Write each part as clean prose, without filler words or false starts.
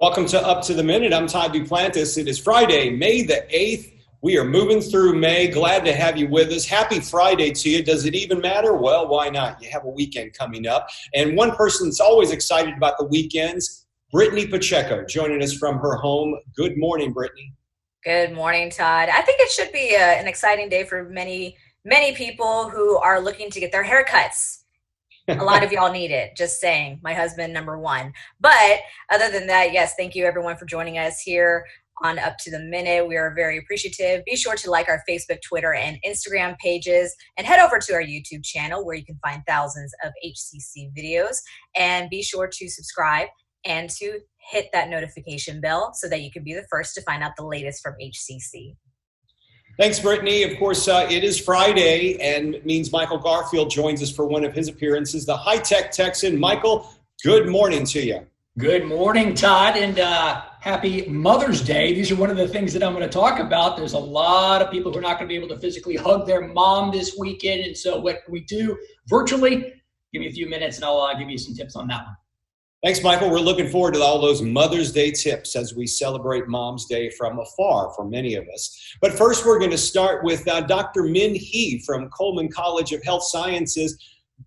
Welcome to Up to the Minute. I'm Todd Duplantis. It is Friday, May the 8th. We are moving through May. Glad to have you with us. Happy Friday to you. Does it even matter? Well, why not? You have a weekend coming up. And one person that's always excited about the weekends, Brittany Pacheco, joining us from her home. Good morning, Brittany. Good morning, Todd. I think it should be an exciting day for many people who are looking to get their haircuts. A lot of y'all need it, just saying. My husband, number one. But other than that, yes, thank you everyone for joining us here on Up to the Minute. We are very appreciative. Be sure to like our Facebook, Twitter, and Instagram pages, and head over to our YouTube channel where you can find thousands of HCC videos. And be sure to subscribe and to hit that notification bell so that you can be the first to find out the latest from HCC. Thanks, Brittany. Of course, it is Friday, and it means Michael Garfield joins us for one of his appearances. The High-Tech Texan. Michael, good morning to you. Good morning, Todd, and happy Mother's Day. These are one of the things that I'm going to talk about. There's a lot of people who are not going to be able to physically hug their mom this weekend, and so what can we do virtually? Give me a few minutes, and I'll give you some tips on that one. Thanks, Michael. We're looking forward to all those Mother's Day tips as we celebrate Mom's Day from afar for many of us. But first, we're going to start with Dr. Minhee from Coleman College of Health Sciences.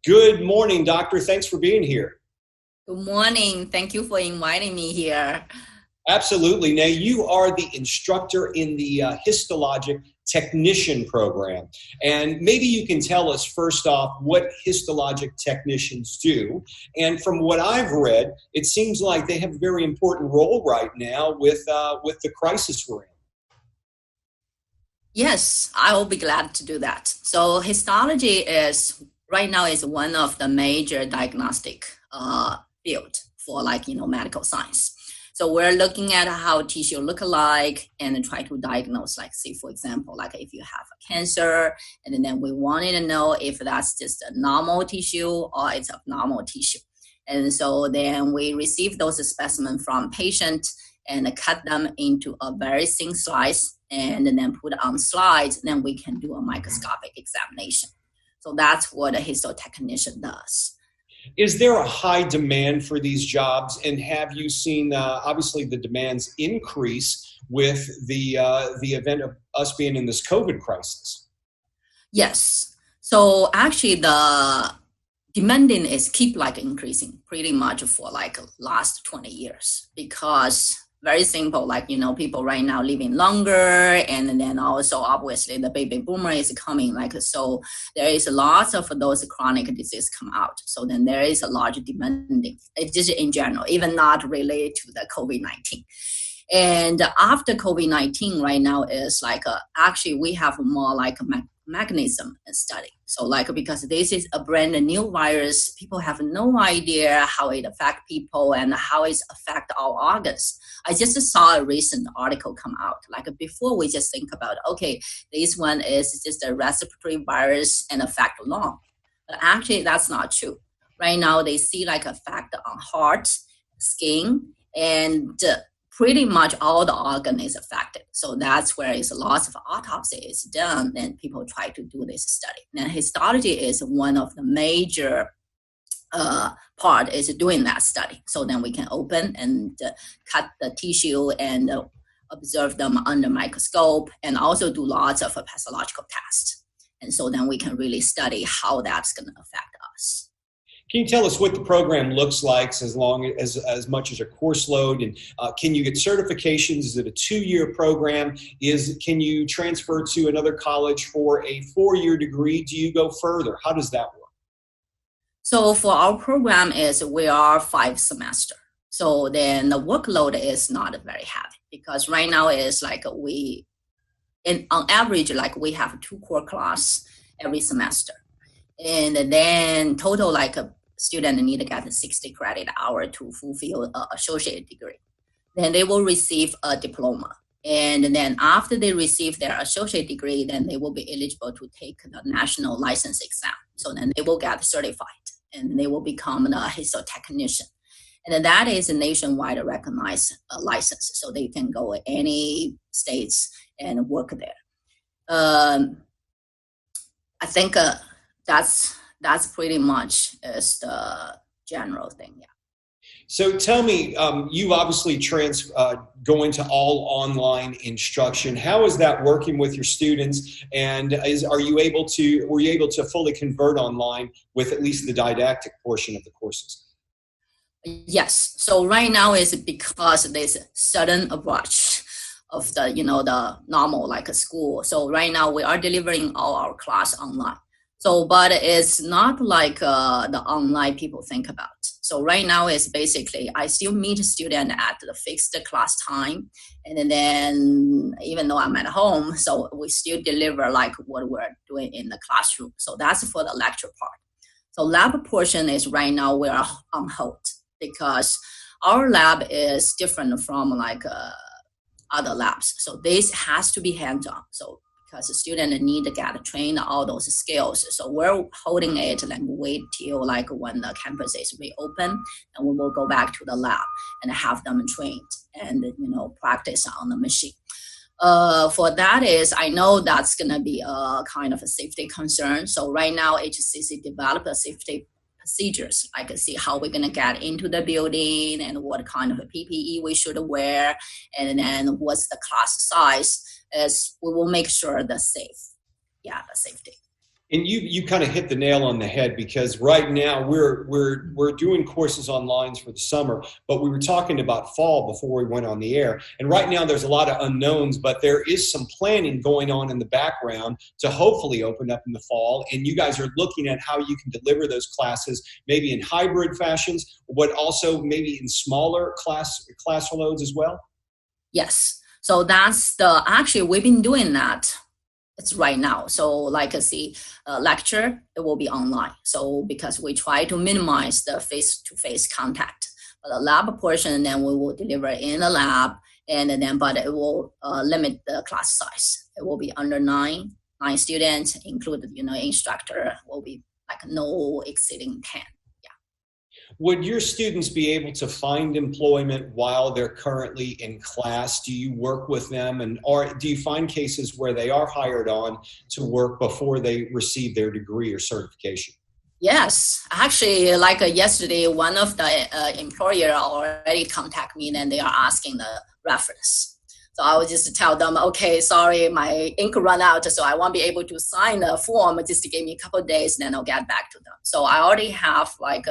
Good morning, doctor. Thanks for being here. Good morning. Thank you for inviting me here. Absolutely. Now, you are the instructor in the Histologic Technician Program. And maybe you can tell us first off what histologic technicians do. And from what I've read, it seems like they have a very important role right now with the crisis we're in. Yes, I will be glad to do that. So histology is right now is one of the major diagnostic field for medical science. So we're looking at how tissue look like and try to diagnose, like say, for example, like if you have a cancer, and then we wanted to know if that's just a normal tissue or it's abnormal tissue. And so then we receive those specimens from patients and cut them into a very thin slice and then put on slides, then we can do a microscopic examination. So that's what a histotechnician does. Is there a high demand for these jobs, and have you seen obviously the demands increase with the event of us being in this COVID crisis? Yes. So actually the demanding is keep increasing pretty much for last 20 years because very simple, people right now living longer, and then also obviously the baby boomer is coming, so there is lots of those chronic disease come out. So then there is a large demanding, it's just in general, even not related to the COVID-19. And after COVID-19 right now is actually we have more mechanism study. So because this is a brand new virus, people have no idea how it affects people and how it affects our organs. I just saw a recent article come out. Before we just think about, okay, this one is just a respiratory virus and affect lung. But actually that's not true. Right now they see effect on heart, skin, and pretty much all the organ is affected. So that's where is lots of autopsy is done and people try to do this study. And histology is one of the major part is doing that study. So then we can open and cut the tissue and observe them under microscope and also do lots of pathological tests. And so then we can really study how that's going to affect us. Can you tell us what the program looks like as much as a course load? And can you get certifications? Is it a 2-year program? Can you transfer to another college for a 4-year degree? Do you go further? How does that work? So for our program we are 5 semesters. So then the workload is not very heavy because right now is on average, we have 2 core classes every semester. And then total a student need to get 60 credit hour to fulfill an associate degree. Then they will receive a diploma. And then after they receive their associate degree, then they will be eligible to take the national license exam. So then they will get certified and they will become a histotechnician. And then that is a nationwide recognized license. So they can go any states and work there. I think that's pretty much is the general thing, yeah. So tell me, you obviously go into all online instruction. How is that working with your students? And were you able to fully convert online with at least the didactic portion of the courses? Yes. So right now is because there's a sudden rush of the normal like a school. So right now we are delivering all our class online. So, but it's not like the online people think about. So right now is basically I still meet a student at the fixed class time, and then even though I'm at home, so we still deliver like what we're doing in the classroom. So that's for the lecture part. So lab portion is right now we are on hold because our lab is different from like other labs. So this has to be hands-on. So because the student need to get trained all those skills. So we're holding it and wait till like when the campus is reopened, and we will go back to the lab and have them trained and practice on the machine. For that is, I know that's gonna be a kind of a safety concern. So right now HCC developed a safety procedures, like see how we're gonna get into the building and what kind of a PPE we should wear, and then what's the class size. As we will make sure the safety. And you kind of hit the nail on the head, because right now we're doing courses online for the summer, but we were talking about fall before we went on the air. And right now there's a lot of unknowns, but there is some planning going on in the background to hopefully open up in the fall. And you guys are looking at how you can deliver those classes, maybe in hybrid fashions, but also maybe in smaller class loads as well. Yes. So that's actually we've been doing that. It's right now. So like lecture, it will be online. So because we try to minimize the face-to-face contact. But the lab portion, then we will deliver in the lab, but it will limit the class size. It will be under nine students, included, instructor will be like no exceeding 10. Would your students be able to find employment while they're currently in class? Do you work with them, or do you find cases where they are hired on to work before they receive their degree or certification? Yes, actually, like yesterday, one of the employer already contact me and they are asking the reference. So I would just tell them, okay, sorry, my ink run out, so I won't be able to sign the form. Just to give me a couple of days, and then I'll get back to them. So I already have like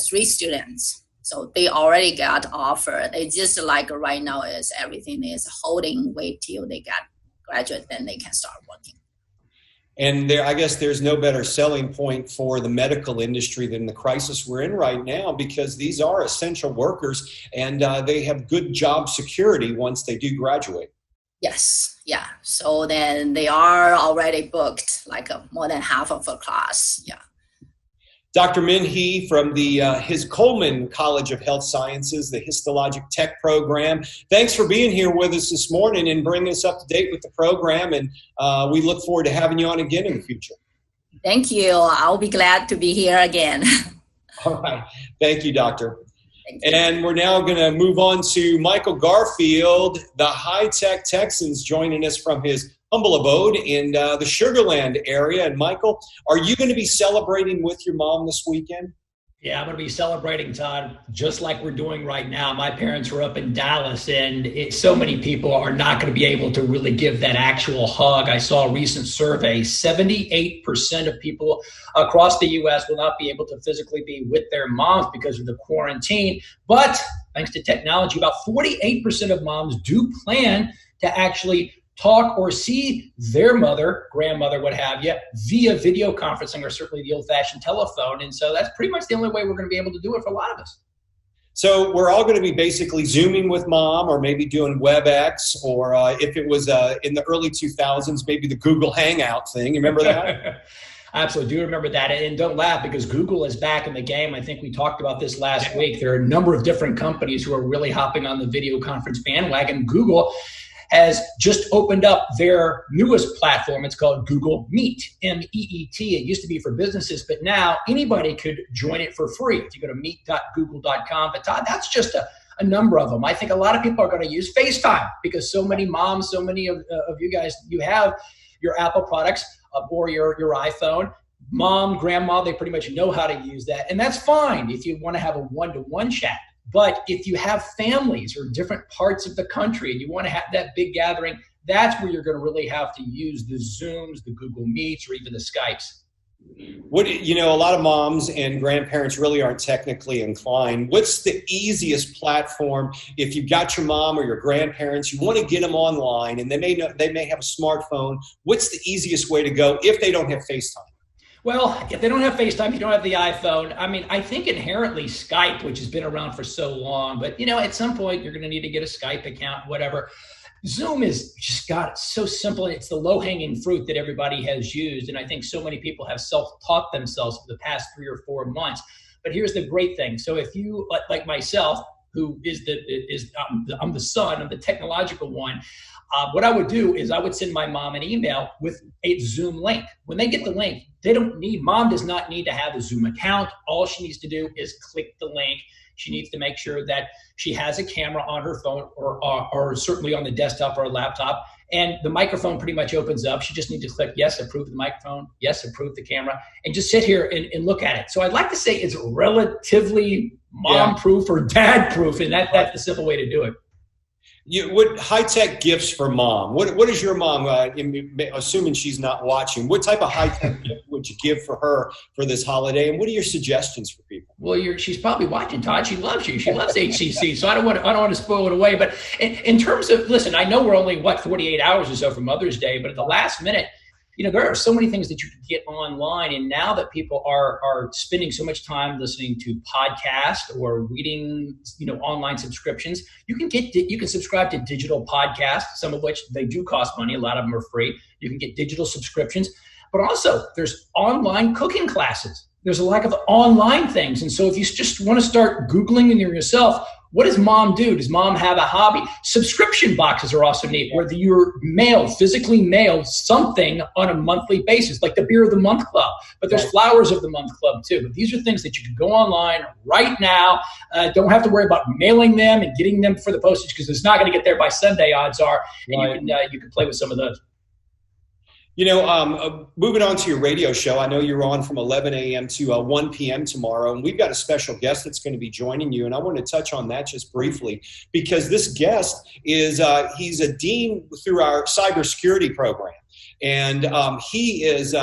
3 students, so they already got offer. They just like right now is everything is holding, wait till they get graduate, then they can start working. And I guess there's no better selling point for the medical industry than the crisis we're in right now, because these are essential workers and they have good job security once they do graduate. Yes, yeah. So then they are already booked like more than half of a class, yeah. Dr. Minhee from the Coleman College of Health Sciences, the Histologic Tech Program. Thanks for being here with us this morning and bringing us up to date with the program. And we look forward to having you on again in the future. Thank you. I'll be glad to be here again. All right. Thank you, Doctor. And we're now going to move on to Michael Garfield, the High-Tech Texans, joining us from his humble abode in the Sugar Land area. And Michael, are you going to be celebrating with your mom this weekend? Yeah, I'm going to be celebrating, Todd, just like we're doing right now. My parents were up in Dallas, and so many people are not going to be able to really give that actual hug. I saw a recent survey, 78% of people across the U.S. will not be able to physically be with their moms because of the quarantine. But thanks to technology, about 48% of moms do plan to actually talk or see their mother, grandmother, what have you, via video conferencing or certainly the old-fashioned telephone. And so that's pretty much the only way we're going to be able to do it for a lot of us. So we're all going to be basically Zooming with mom, or maybe doing WebEx, or if it was in the early 2000s, maybe the Google Hangout thing. You remember that? Absolutely. Do remember that. And don't laugh, because Google is back in the game. I think we talked about this last week. There are a number of different companies who are really hopping on the video conference bandwagon. Google has just opened up their newest platform. It's called Google Meet, M-E-E-T. It used to be for businesses, but now anybody could join it for free if you go to meet.google.com. But Todd, that's just a number of them. I think a lot of people are going to use FaceTime, because so many moms, so many of you guys, you have your Apple products or your iPhone. mom, grandma, they pretty much know how to use that. And that's fine if you want to have a one-to-one chat. But if you have families or different parts of the country and you want to have that big gathering, that's where you're going to really have to use the Zooms, the Google Meets, or even the Skypes. A lot of moms and grandparents really aren't technically inclined. What's the easiest platform if you've got your mom or your grandparents, you want to get them online and they may have a smartphone? What's the easiest way to go if they don't have FaceTime? Well, if they don't have FaceTime, you don't have the iPhone. I mean, I think inherently Skype, which has been around for so long, but at some point you're going to need to get a Skype account, whatever. Zoom is just so simple. It's the low-hanging fruit that everybody has used. And I think so many people have self-taught themselves for the past 3 or 4 months. But here's the great thing. So if you, like myself, who I'm the son, I'm the technological one, what I would do is I would send my mom an email with a Zoom link. When they get the link, mom does not need to have a Zoom account. All she needs to do is click the link. She needs to make sure that she has a camera on her phone or certainly on the desktop or a laptop. And the microphone pretty much opens up. She just needs to click, yes, approve the microphone, yes, approve the camera, and just sit here and look at it. So I'd like to say it's relatively mom-proof or dad-proof, and that's the simple way to do it. What high-tech gifts for mom? What is your mom, assuming she's not watching, what type of high-tech gift would you give for her for this holiday? And what are your suggestions for people? Well, she's probably watching, Todd. She loves you. She loves HCC. So I don't want to spoil it away. But in terms of, listen, I know we're only, 48 hours or so from Mother's Day, but at the last minute, there are so many things that you can get online. And now that people are spending so much time listening to podcasts or reading, online subscriptions, you can subscribe to digital podcasts, some of which they do cost money. A lot of them are free. You can get digital subscriptions, but also there's online cooking classes. There's a lack of online things. And so if you just want to start Googling in yourself, what does mom do? Does mom have a hobby? Subscription boxes are also neat, where you're physically mailed something on a monthly basis, like the Beer of the Month Club. But there's Flowers of the Month Club too. But these are things that you can go online right now. Don't have to worry about mailing them and getting them for the postage, because it's not going to get there by Sunday, odds are. And you can play with some of those. Moving on to your radio show, I know you're on from 11 a.m. to 1 p.m. tomorrow, and we've got a special guest that's going to be joining you, and I want to touch on that just briefly, because this guest is he's a dean through our cybersecurity program, and he is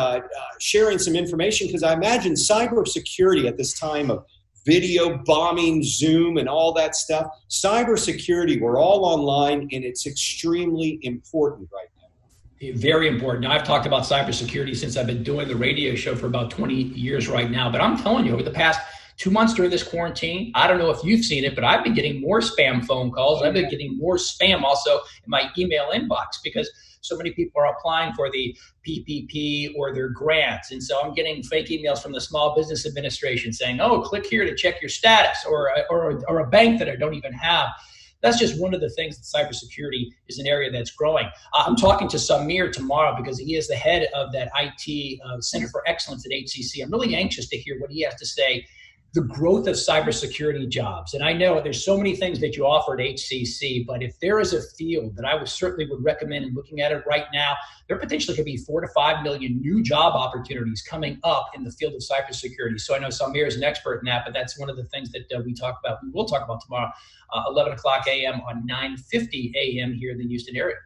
sharing some information, because I imagine cybersecurity at this time of video bombing, Zoom, and all that stuff, cybersecurity, we're all online, and it's extremely important right now. Very important. Now, I've talked about cybersecurity since I've been doing the radio show for about 20 years right now. But I'm telling you, over the past 2 months during this quarantine, I don't know if you've seen it, but I've been getting more spam phone calls. I've been getting more spam also in my email inbox, because so many people are applying for the PPP or their grants. And so I'm getting fake emails from the Small Business Administration saying, oh, click here to check your status, or a bank that I don't even have. That's just one of the things that cybersecurity is an area that's growing. I'm talking to Samir tomorrow, because he is the head of that IT Center for Excellence at HCC. I'm really anxious to hear what he has to say, the growth of cybersecurity jobs. And I know there's so many things that you offer at HCC, but if there is a field that I certainly would recommend, and looking at it right now, there potentially could be 4 to 5 million new job opportunities coming up in the field of cybersecurity. So I know Samir is an expert in that, but that's one of the things that we will talk about tomorrow, 11 o'clock a.m. on 9:50 a.m. here in the Houston area.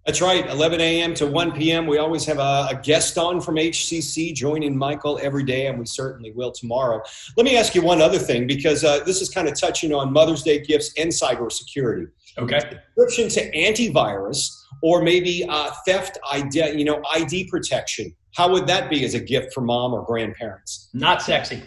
That's right, 11 a.m. to 1 p.m. We always have a guest on from HCC joining Michael every day, and we certainly will tomorrow. Let me ask you one other thing, because this is kind of touching on Mother's Day gifts and cybersecurity. Okay. Subscription to antivirus, or maybe theft ID protection. How would that be as a gift for mom or grandparents? Not sexy.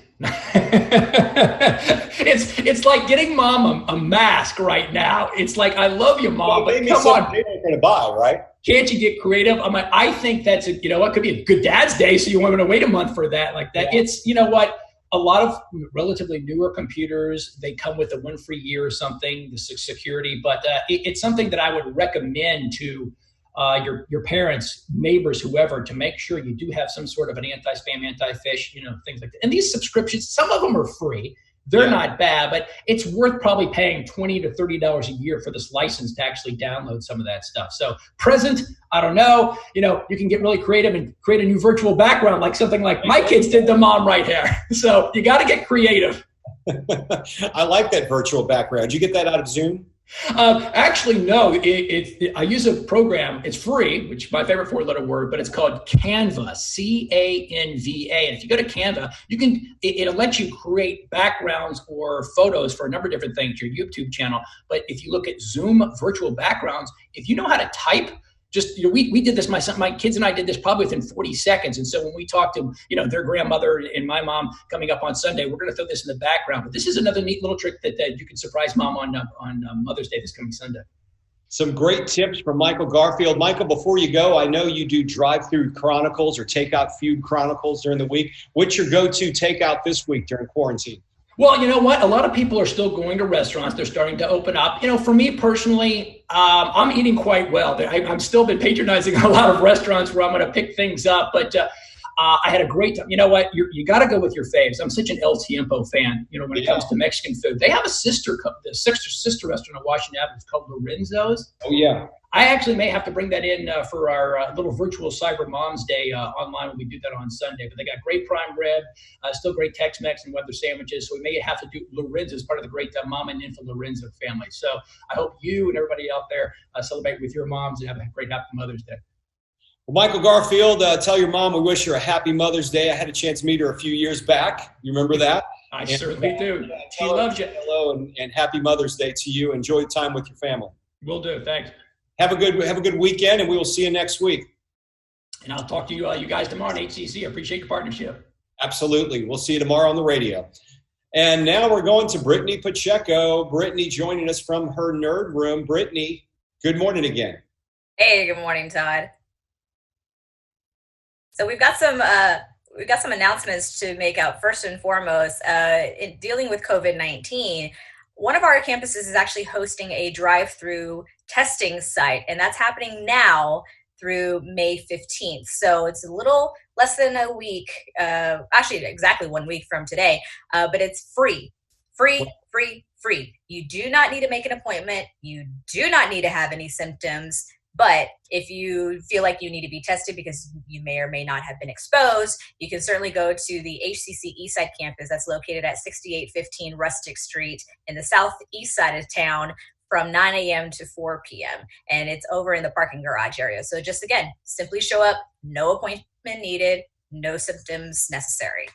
It's like getting mom a mask right now. It's like, I love you, mom, but come on. They ain't gonna buy, right? Can't you get creative? I think that's it could be a good dad's day, so you want to wait a month for that. Like that. Yeah. It's, a lot of relatively newer computers, they come with a 1 free year or something, the security, but it's something that I would recommend to your parents, neighbors, whoever, to make sure you do have some sort of an anti-spam, anti-phish, things like that. And these subscriptions, some of them are free. They're not bad, but it's worth probably paying $20 to $30 a year for this license to actually download some of that stuff. So present, I don't know, you can get really creative and create a new virtual background, like something like my kids did to mom right here. So you got to get creative. I like that virtual background. Did you get that out of Zoom? Actually, no. I use a program. It's free, which is my favorite four-letter word, but it's called Canva, Canva. And if you go to Canva, it'll let you create backgrounds or photos for a number of different things, your YouTube channel. But if you look at Zoom virtual backgrounds, if you know how to type, we did this, my kids and I did this probably within 40 seconds. And so when we talked to, their grandmother and my mom coming up on Sunday, we're going to throw this in the background. But this is another neat little trick that you can surprise mom on Mother's Day this coming Sunday. Some great tips from Michael Garfield. Michael, before you go, I know you do drive-through chronicles or takeout food chronicles during the week. What's your go-to takeout this week during quarantine? Well, you know what? A lot of people are still going to restaurants. They're starting to open up. For me personally, I'm eating quite well. I've still been patronizing a lot of restaurants where I'm going to pick things up. But I had a great time. You know what? You got to go with your faves. I'm such an El Tiempo fan, when it comes to Mexican food. They have a sister restaurant on Washington Avenue called Lorenzo's. Oh, yeah. I actually may have to bring that in for our little virtual Cyber Moms Day online when we do that on Sunday. But they got great prime rib, still great Tex-Mex and weather sandwiches. So we may have to do Lorenzo as part of the great Mama and Infant Lorenzo family. So I hope you and everybody out there celebrate with your moms and have a great Happy Mother's Day. Well, Michael Garfield, tell your mom we wish her a happy Mother's Day. I had a chance to meet her a few years back. You remember that? I certainly do. She loves you. Hello and happy Mother's Day to you. Enjoy time with your family. Will do. Thanks. Have a good weekend, and we will see you next week. And I'll talk to you guys tomorrow on HCC. I appreciate your partnership. Absolutely. We'll see you tomorrow on the radio. And now we're going to Brittany Pacheco. Brittany joining us from her nerd room. Brittany, good morning again. Hey, good morning, Todd. So we've got some announcements to make out. First and foremost, in dealing with COVID-19, one of our campuses is actually hosting a drive-through testing site, and that's happening now through May 15th. So it's a little less than a week, actually exactly 1 week from today, but it's free. You do not need to make an appointment. You do not need to have any symptoms. But if you feel like you need to be tested because you may or may not have been exposed, you can certainly go to the HCC Eastside campus that's located at 6815 Rustic Street in the southeast side of town from 9 a.m. to 4 p.m. And it's over in the parking garage area. So just again, simply show up, no appointment needed, no symptoms necessary.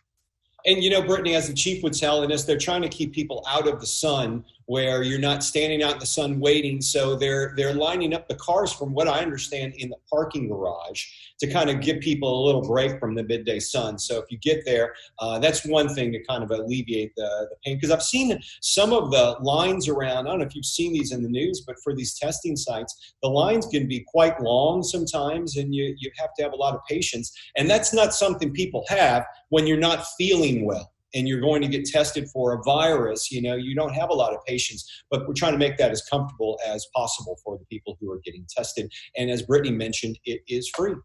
And Brittany, as the chief would tell us, they're trying to keep people out of the sun where you're not standing out in the sun waiting. So they're lining up the cars, from what I understand, in the parking garage to kind of give people a little break from the midday sun. So if you get there, that's one thing to kind of alleviate the pain. Because I've seen some of the lines around, I don't know if you've seen these in the news, but for these testing sites, the lines can be quite long sometimes, and you have to have a lot of patience. And that's not something people have when you're not feeling well and you're going to get tested for a virus. You don't have a lot of patience, but we're trying to make that as comfortable as possible for the people who are getting tested. And as Brittany mentioned, it is free.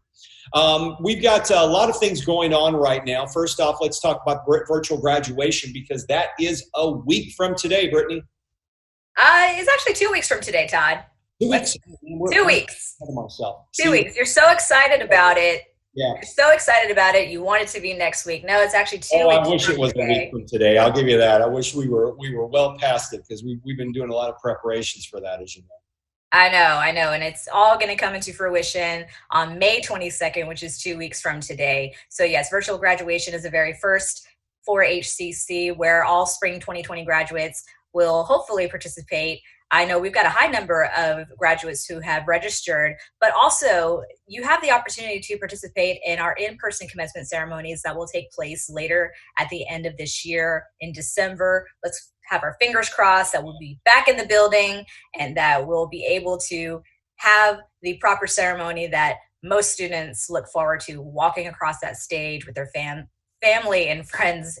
We've got a lot of things going on right now. First off, let's talk about virtual graduation, because that is a week from today, Brittany. It's actually 2 weeks from today, Todd. 2 weeks. 2 weeks. 2 weeks. You're so excited about it. Yeah. You're so excited about it. You want it to be next week. No, it's actually 2 weeks. I wish it was a week from today. I'll give you that. I wish we were well past it, because we've been doing a lot of preparations for that, as you know. I know. And it's all going to come into fruition on May 22nd, which is 2 weeks from today. So yes, virtual graduation is the very first for HCC, where all spring 2020 graduates will hopefully participate. I know we've got a high number of graduates who have registered, but also you have the opportunity to participate in our in-person commencement ceremonies that will take place later at the end of this year in December. Let's have our fingers crossed that we'll be back in the building and that we'll be able to have the proper ceremony that most students look forward to, walking across that stage with their family and friends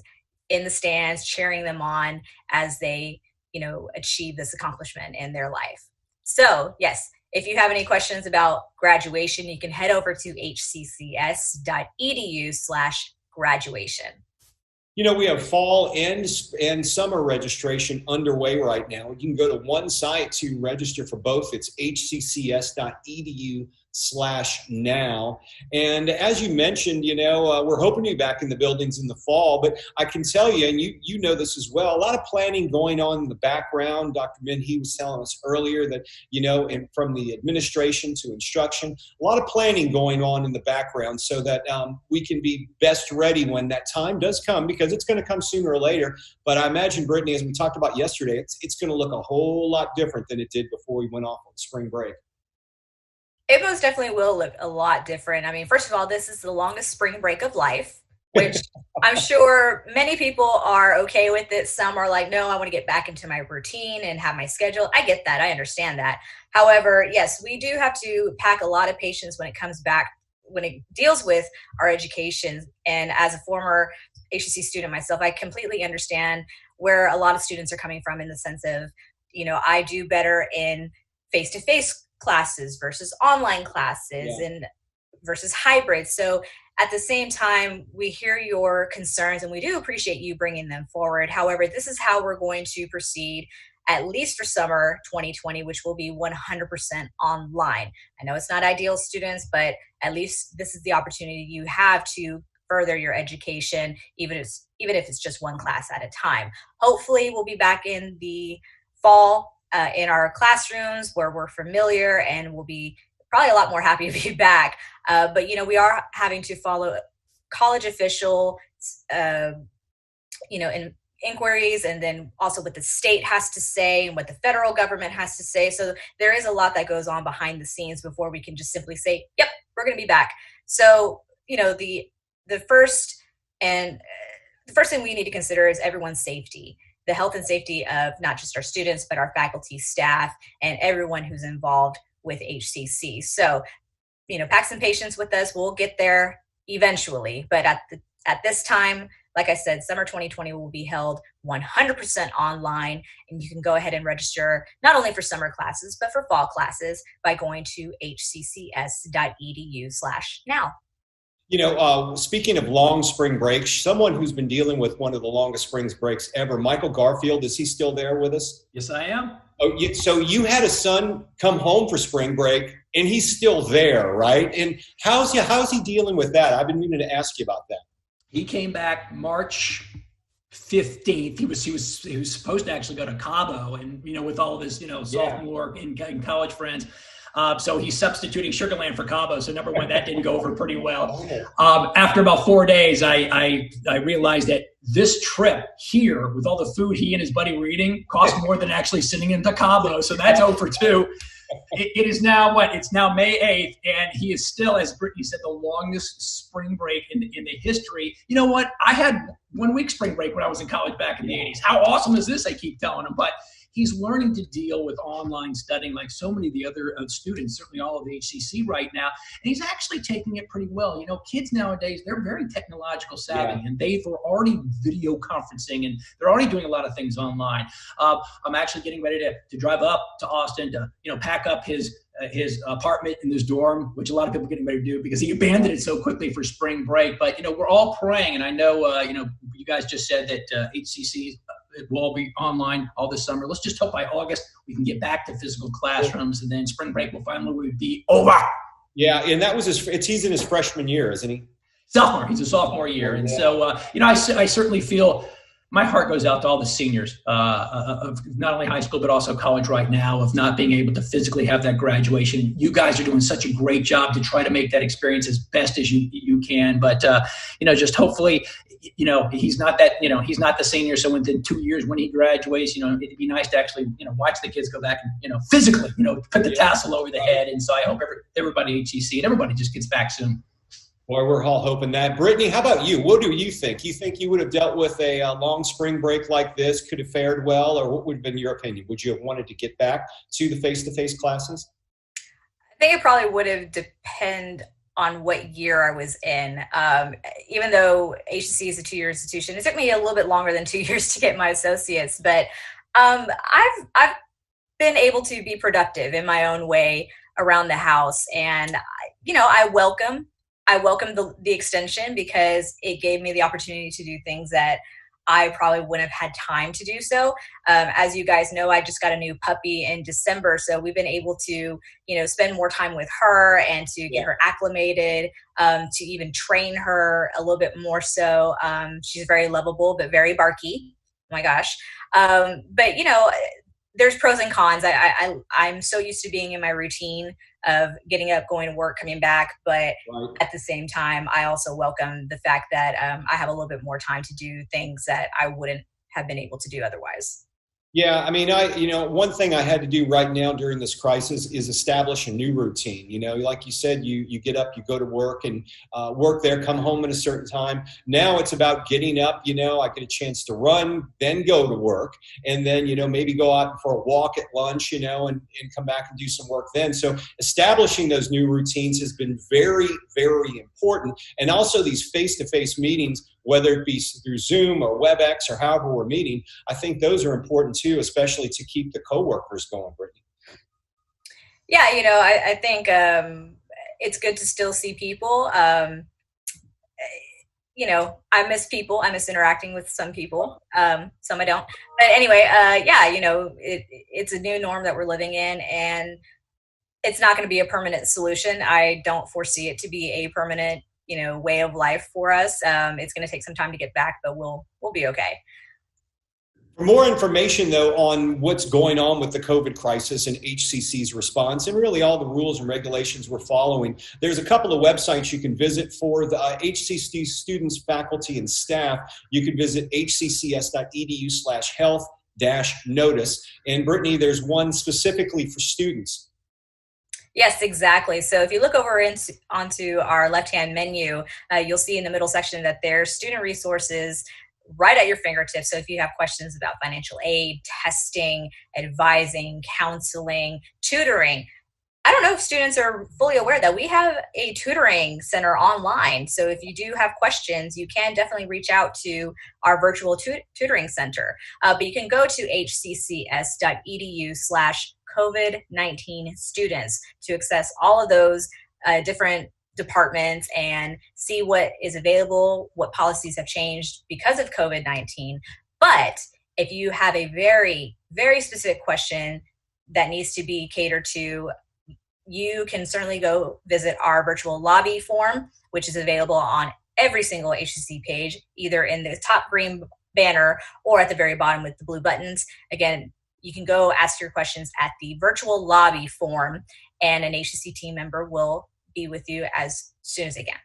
in the stands, cheering them on as they achieve this accomplishment in their life. So yes, if you have any questions about graduation, you can head over to hccs.edu/graduation. We have fall and summer registration underway right now. You can go to one site to register for both. It's hccs.edu/now. And as you mentioned, we're hoping to be back in the buildings in the fall, but I can tell you, and you know this as well, a lot of planning going on in the background. Dr. Minhee was telling us earlier that, and from the administration to instruction, a lot of planning going on in the background so that we can be best ready when that time does come, because it's going to come sooner or later. But I imagine, Brittany, as we talked about yesterday, it's going to look a whole lot different than it did before we went off on spring break. It most definitely will look a lot different. I mean, first of all, this is the longest spring break of life, which I'm sure many people are okay with it. Some are like, no, I want to get back into my routine and have my schedule. I get that. I understand that. However, yes, we do have to pack a lot of patience when it comes back, when it deals with our education. And as a former HCC student myself, I completely understand where a lot of students are coming from in the sense of, I do better in face-to-face classes versus online classes and versus hybrid. So at the same time, we hear your concerns and we do appreciate you bringing them forward. However, this is how we're going to proceed, at least for summer 2020, which will be 100% online. I know it's not ideal, students, but at least this is the opportunity you have to further your education, even if it's just one class at a time. Hopefully, we'll be back in the fall in our classrooms where we're familiar, and we'll be probably a lot more happy to be back. But, we are having to follow college official, inquiries, and then also what the state has to say and what the federal government has to say. So there is a lot that goes on behind the scenes before we can just simply say, yep, we're going to be back. So, the first thing we need to consider is everyone's safety. The health and safety of not just our students, but our faculty, staff, and everyone who's involved with HCC. So, pack some patience with us. We'll get there eventually. But at this time, like I said, summer 2020 will be held 100% online, and you can go ahead and register not only for summer classes, but for fall classes by going to hccs.edu/now. Speaking of long spring breaks, someone who's been dealing with one of the longest spring breaks ever, Michael Garfield, is he still there with us? Yes, I am. Oh, so you had a son come home for spring break, and he's still there, right? And how's he dealing with that? I've been meaning to ask you about that. He came back March 15th. He was supposed to actually go to Cabo, and with all of his sophomore and college friends. So he's substituting Sugar Land for Cabo. So number one, that didn't go over pretty well. After about 4 days, I realized that this trip here, with all the food he and his buddy were eating, cost more than actually sitting into Cabo. So that's 0 for 2. It is now It's now May 8th, and he is still, as Brittany said, the longest spring break in the history. You know what? I had 1 week spring break when I was in college back in the 80s. How awesome is this? I keep telling him, but he's learning to deal with online studying like so many of the other students, certainly all of the HCC right now. And he's actually taking it pretty well. Kids nowadays, they're very technological savvy, and they've already video conferencing, and they're already doing a lot of things online. I'm actually getting ready to drive up to Austin to, pack up his apartment in this dorm, which a lot of people are getting ready to do because he abandoned it so quickly for spring break. But, we're all praying. And I know, you guys just said that HCC will all be online all this summer. Let's just hope by August we can get back to physical classrooms, and then spring break will finally be over. Yeah, and that was he's in his freshman year, isn't he? Sophomore. He's a sophomore year. And so, I certainly feel my heart goes out to all the seniors of not only high school, but also college right now, of not being able to physically have that graduation. You guys are doing such a great job to try to make that experience as best as you can. But, just hopefully, he's not the senior. So within 2 years when he graduates, it'd be nice to actually, watch the kids go back and, physically, put the tassel over the head. And so I hope everybody at HCC and everybody just gets back soon. Boy, we're all hoping that. Brittany, how about you? What do you think? You think you would have dealt with a long spring break like this? Could have fared well? Or what would have been your opinion? Would you have wanted to get back to the face-to-face classes? I think it probably would have depended on what year I was in. Even though HCC is a 2-year institution, it took me a little bit longer than 2 years to get my associates. But I've been able to be productive in my own way around the house. And, I I welcome the extension because it gave me the opportunity to do things that I probably wouldn't have had time to do so. As you guys know, I just got a new puppy in December, so we've been able to, spend more time with her and to get her acclimated, to even train her a little bit more so. She's very lovable, but very barky. Oh my gosh. But there's pros and cons. I'm so used to being in my routine of getting up, going to work, coming back. But at the same time, I also welcome the fact that I have a little bit more time to do things that I wouldn't have been able to do otherwise. Yeah, I mean, one thing I had to do right now during this crisis is establish a new routine. Like you said, you get up, you go to work and work there, come home at a certain time. Now it's about getting up, I get a chance to run, then go to work, and then, maybe go out for a walk at lunch, and come back and do some work then. So establishing those new routines has been very, very important. And also these face-to-face meetings, whether it be through Zoom or WebEx or however we're meeting, I think those are important too, especially to keep the coworkers going, Brittany. Yeah, I think it's good to still see people. I miss people. I miss interacting with some people. Some I don't. But anyway, it's a new norm that we're living in, and it's not going to be a permanent solution. I don't foresee it to be a permanent way of life for us. It's going to take some time to get back, but we'll be okay. For more information, though, on what's going on with the COVID crisis and HCC's response, and really all the rules and regulations we're following, there's a couple of websites you can visit for the HCC students, faculty, and staff. You can visit hccs.edu/health-notice. And Brittany, there's one specifically for students. Yes, exactly. So if you look over onto our left-hand menu, you'll see in the middle section that there's student resources right at your fingertips. So if you have questions about financial aid, testing, advising, counseling, tutoring, I don't know if students are fully aware that we have a tutoring center online. So if you do have questions, you can definitely reach out to our virtual tutoring center. But you can go to hccs.edu/COVID-19 students to access all of those different departments and see what is available, what policies have changed because of COVID-19. But if you have a very, very specific question that needs to be catered to, you can certainly go visit our virtual lobby form, which is available on every single HCC page, either in the top green banner or at the very bottom with the blue buttons. Again, you can go ask your questions at the virtual lobby form, and an HCC team member will be with you as soon as they can.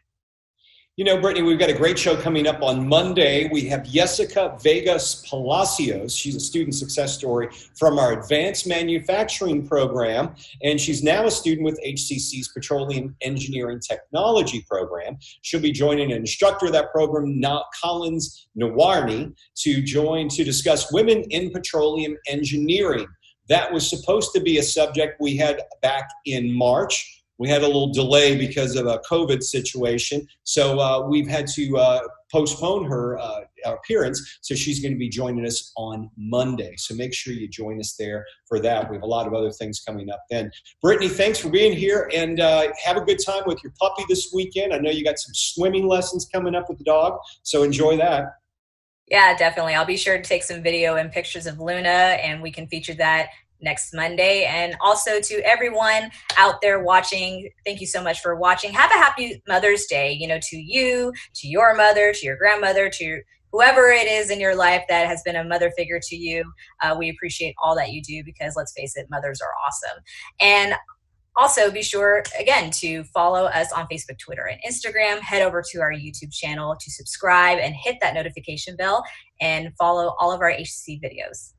Brittany, we've got a great show coming up on Monday. We have Jessica Vegas Palacios. She's a student success story from our Advanced Manufacturing Program, and she's now a student with HCC's Petroleum Engineering Technology Program. She'll be joining an instructor of that program, Collins Nawarni, to discuss women in petroleum engineering. That was supposed to be a subject we had back in March. We had a little delay because of a COVID situation, so we've had to postpone her appearance, so she's going to be joining us on Monday. So make sure you join us there for that. We have a lot of other things coming up then. Brittany, thanks for being here, and have a good time with your puppy this weekend. I know you got some swimming lessons coming up with the dog, so enjoy that. Yeah, definitely. I'll be sure to take some video and pictures of Luna, and we can feature that next Monday. And also to everyone out there watching, thank you so much for watching. Have a happy Mother's Day, to you, to your mother, to your grandmother, to whoever it is in your life that has been a mother figure to you. We appreciate all that you do, because let's face it, mothers are awesome. And also be sure, again, to follow us on Facebook, Twitter, and Instagram. Head over to our YouTube channel to subscribe and hit that notification bell, and follow all of our HCC videos.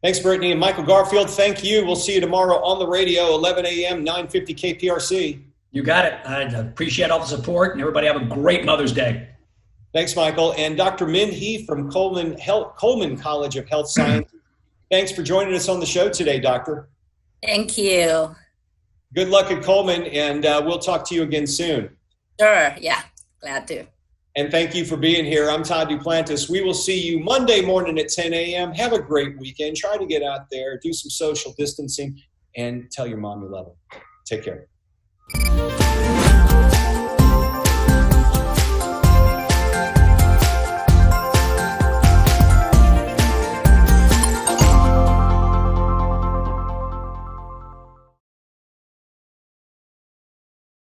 Thanks, Brittany. And Michael Garfield, thank you. We'll see you tomorrow on the radio, 11 a.m., 950 KPRC. You got it. I appreciate all the support, and everybody have a great Mother's Day. Thanks, Michael. And Dr. Minhee from Coleman College of Health Sciences. Thanks for joining us on the show today, Doctor. Thank you. Good luck at Coleman, and we'll talk to you again soon. Sure. Yeah. Glad to. And thank you for being here. I'm Todd Duplantis. We will see you Monday morning at 10 a.m. Have a great weekend. Try to get out there, do some social distancing, and tell your mom you love her. Take care.